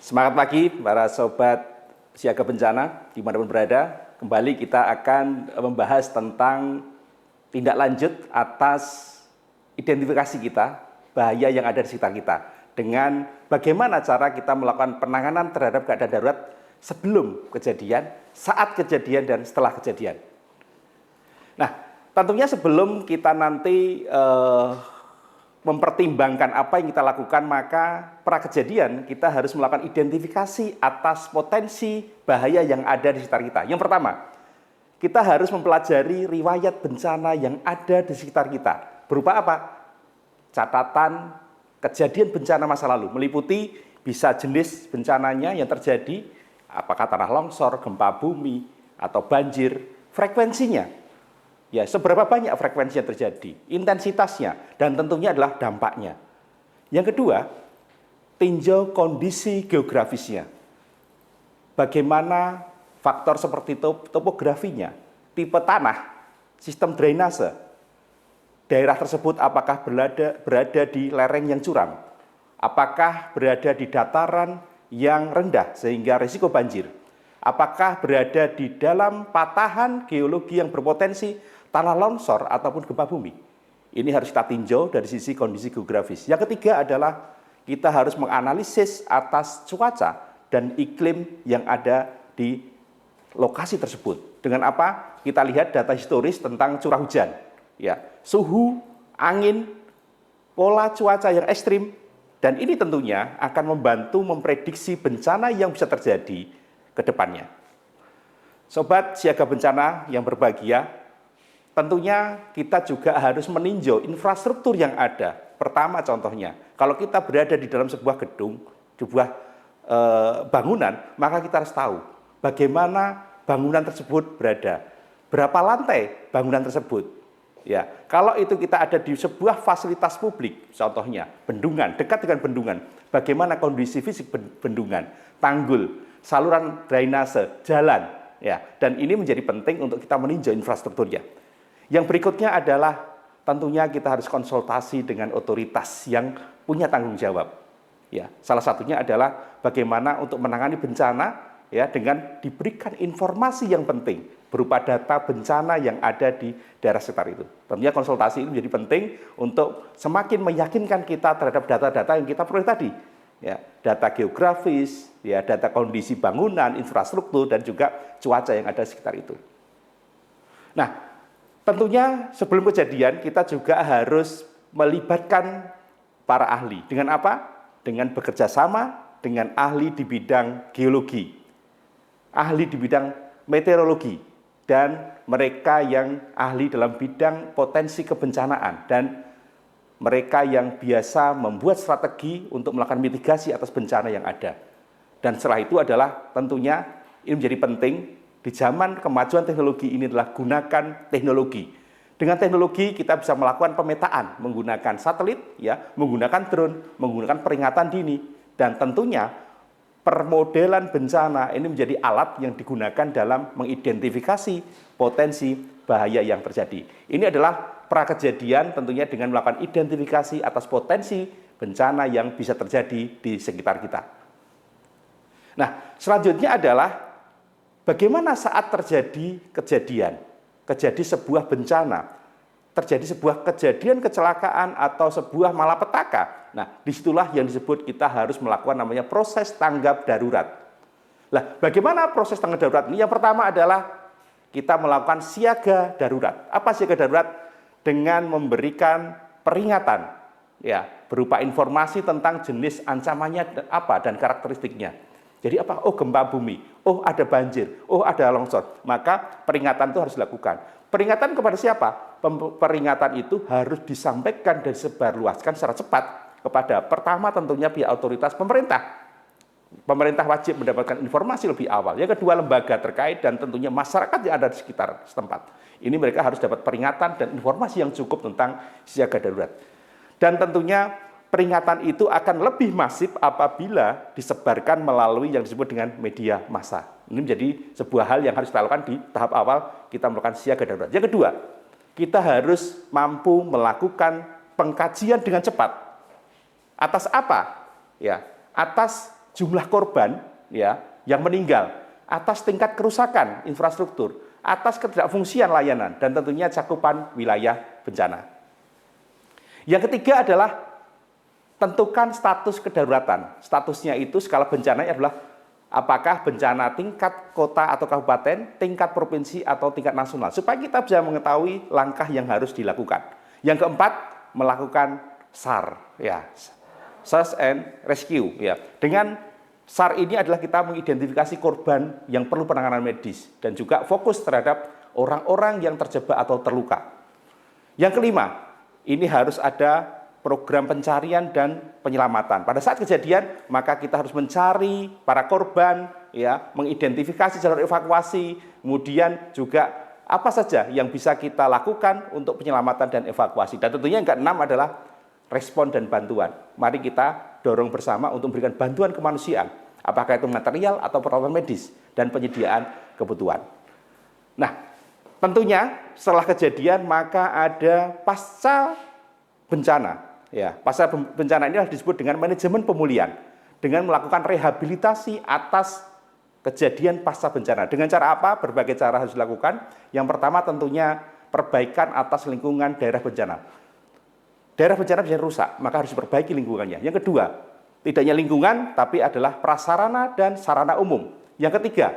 Semangat pagi para sobat siaga bencana dimanapun berada. Kembali kita akan membahas tentang tindak lanjut atas identifikasi kita, bahaya yang ada di sekitar kita. Dengan bagaimana cara kita melakukan penanganan terhadap keadaan darurat sebelum kejadian, saat kejadian, dan setelah kejadian. Nah, tentunya sebelum kita nanti mempertimbangkan apa yang kita lakukan, maka pra kejadian kita harus melakukan identifikasi atas potensi bahaya yang ada di sekitar kita. Yang pertama, kita harus mempelajari riwayat bencana yang ada di sekitar kita. Berupa apa? Catatan kejadian bencana masa lalu, meliputi bisa jenis bencananya yang terjadi, apakah tanah longsor, gempa bumi, atau banjir, frekuensinya. Ya, seberapa banyak frekuensi yang terjadi, intensitasnya, dan tentunya adalah dampaknya. Yang kedua, tinjau kondisi geografisnya. Bagaimana faktor seperti topografinya, tipe tanah, sistem drainase, daerah tersebut apakah berada di lereng yang curam, apakah berada di dataran yang rendah sehingga risiko banjir, apakah berada di dalam patahan geologi yang berpotensi tanah longsor ataupun gempa bumi. Ini harus kita tinjau dari sisi kondisi geografis. Yang ketiga adalah kita harus menganalisis atas cuaca dan iklim yang ada di lokasi tersebut. Dengan apa? Kita lihat data historis tentang curah hujan, ya, suhu, angin, pola cuaca yang ekstrim, dan ini tentunya akan membantu memprediksi bencana yang bisa terjadi ke depannya. Sobat siaga bencana yang berbahagia, tentunya kita juga harus meninjau infrastruktur yang ada. Pertama contohnya, kalau kita berada di dalam sebuah gedung, sebuah bangunan, maka kita harus tahu bagaimana bangunan tersebut berada, berapa lantai bangunan tersebut. Ya, kalau itu kita ada di sebuah fasilitas publik, contohnya bendungan, dekat dengan bendungan, bagaimana kondisi fisik bendungan, tanggul, saluran drainase, jalan, ya, dan ini menjadi penting untuk kita meninjau infrastrukturnya. Yang berikutnya adalah tentunya kita harus konsultasi dengan otoritas yang punya tanggung jawab. Ya, salah satunya adalah bagaimana untuk menangani bencana, ya, dengan diberikan informasi yang penting berupa data bencana yang ada di daerah sekitar itu. Tentunya konsultasi ini menjadi penting untuk semakin meyakinkan kita terhadap data-data yang kita peroleh tadi. Ya, data geografis, ya, data kondisi bangunan, infrastruktur, dan juga cuaca yang ada di sekitar itu. Nah, tentunya sebelum kejadian kita juga harus melibatkan para ahli. Dengan apa? Dengan bekerja sama dengan ahli di bidang geologi, ahli di bidang meteorologi, dan mereka yang ahli dalam bidang potensi kebencanaan, dan mereka yang biasa membuat strategi untuk melakukan mitigasi atas bencana yang ada. Dan setelah itu adalah tentunya ini menjadi penting. Di zaman kemajuan teknologi ini adalah gunakan teknologi. Dengan teknologi kita bisa melakukan pemetaan menggunakan satelit, ya, menggunakan drone, menggunakan peringatan dini, dan tentunya permodelan bencana ini menjadi alat yang digunakan dalam mengidentifikasi potensi bahaya yang terjadi. Ini adalah pra kejadian tentunya dengan melakukan identifikasi atas potensi bencana yang bisa terjadi di sekitar kita. Nah, selanjutnya adalah bagaimana saat terjadi sebuah bencana, terjadi sebuah kejadian kecelakaan atau sebuah malapetaka. Nah, disitulah yang disebut kita harus melakukan namanya proses tanggap darurat. Nah, bagaimana proses tanggap darurat ini? Yang pertama adalah kita melakukan siaga darurat. Apa siaga darurat? Dengan memberikan peringatan, ya, berupa informasi tentang jenis ancamannya apa dan karakteristiknya. Jadi apa? Oh, gempa bumi, oh ada banjir, oh ada longsor. Maka peringatan itu harus dilakukan. Peringatan kepada siapa? Peringatan itu harus disampaikan dan disebarluaskan secara cepat kepada pertama tentunya pihak otoritas pemerintah. Pemerintah wajib mendapatkan informasi lebih awal. Yang kedua, lembaga terkait dan tentunya masyarakat yang ada di sekitar setempat. Ini mereka harus dapat peringatan dan informasi yang cukup tentang siaga darurat. Dan tentunya peringatan itu akan lebih masif apabila disebarkan melalui yang disebut dengan media massa. Ini menjadi sebuah hal yang harus kita lakukan di tahap awal kita melakukan siaga darurat. Yang kedua, kita harus mampu melakukan pengkajian dengan cepat. Atas apa? Ya, atas jumlah korban ya yang meninggal, atas tingkat kerusakan infrastruktur, atas ketidakfungsian layanan, dan tentunya cakupan wilayah bencana. Yang ketiga adalah tentukan status kedaruratan. Statusnya itu skala bencananya adalah apakah bencana tingkat kota atau kabupaten, tingkat provinsi atau tingkat nasional, supaya kita bisa mengetahui langkah yang harus dilakukan. Yang keempat, melakukan SAR, ya, Search and Rescue, ya. Dengan SAR ini adalah kita mengidentifikasi korban yang perlu penanganan medis dan juga fokus terhadap orang-orang yang terjebak atau terluka. Yang kelima, ini harus ada program pencarian dan penyelamatan. Pada saat kejadian, maka kita harus mencari para korban, ya, mengidentifikasi jalur evakuasi, kemudian juga apa saja yang bisa kita lakukan untuk penyelamatan dan evakuasi. Dan tentunya yang keenam adalah respon dan bantuan. Mari kita dorong bersama untuk memberikan bantuan kemanusiaan, apakah itu material atau peralatan medis dan penyediaan kebutuhan. Nah, tentunya setelah kejadian maka ada pasca bencana. Ya, pasca bencana ini disebut dengan manajemen pemulihan dengan melakukan rehabilitasi atas kejadian pasca bencana. Dengan cara apa? Berbagai cara harus dilakukan. Yang pertama tentunya perbaikan atas lingkungan daerah bencana. Daerah bencana bisa rusak, maka harus diperbaiki lingkungannya. Yang kedua, tidak hanya lingkungan, tapi adalah prasarana dan sarana umum. Yang ketiga,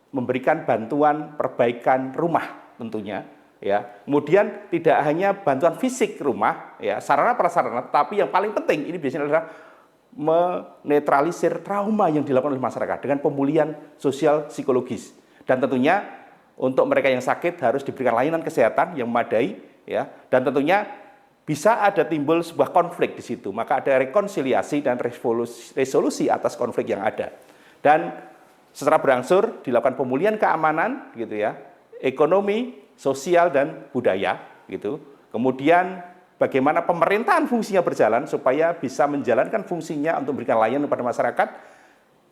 memberikan bantuan perbaikan rumah tentunya. Ya, kemudian tidak hanya bantuan fisik rumah, ya, sarana prasarana, tapi yang paling penting ini biasanya adalah menetralisir trauma yang dilakukan oleh masyarakat dengan pemulihan sosial psikologis. Dan tentunya untuk mereka yang sakit harus diberikan layanan kesehatan yang memadai, ya, dan tentunya bisa ada timbul sebuah konflik di situ, maka ada rekonsiliasi dan resolusi atas konflik yang ada. Dan secara berangsur dilakukan pemulihan keamanan, gitu ya, ekonomi, sosial dan budaya, gitu. Kemudian bagaimana pemerintahan fungsinya berjalan supaya bisa menjalankan fungsinya untuk memberikan layanan kepada masyarakat.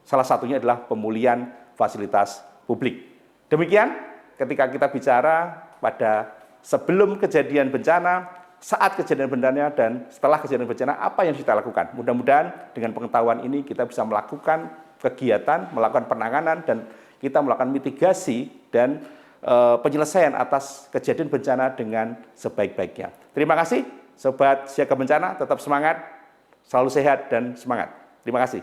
Salah satunya adalah pemulihan fasilitas publik. Demikian ketika kita bicara pada sebelum kejadian bencana, saat kejadian bencana, dan setelah kejadian bencana, apa yang kita lakukan. Mudah-mudahan dengan pengetahuan ini kita bisa melakukan kegiatan, melakukan penanganan, dan kita melakukan mitigasi dan penyelesaian atas kejadian bencana dengan sebaik-baiknya. Terima kasih, Sobat Siaga Bencana, tetap semangat, selalu sehat dan semangat. Terima kasih.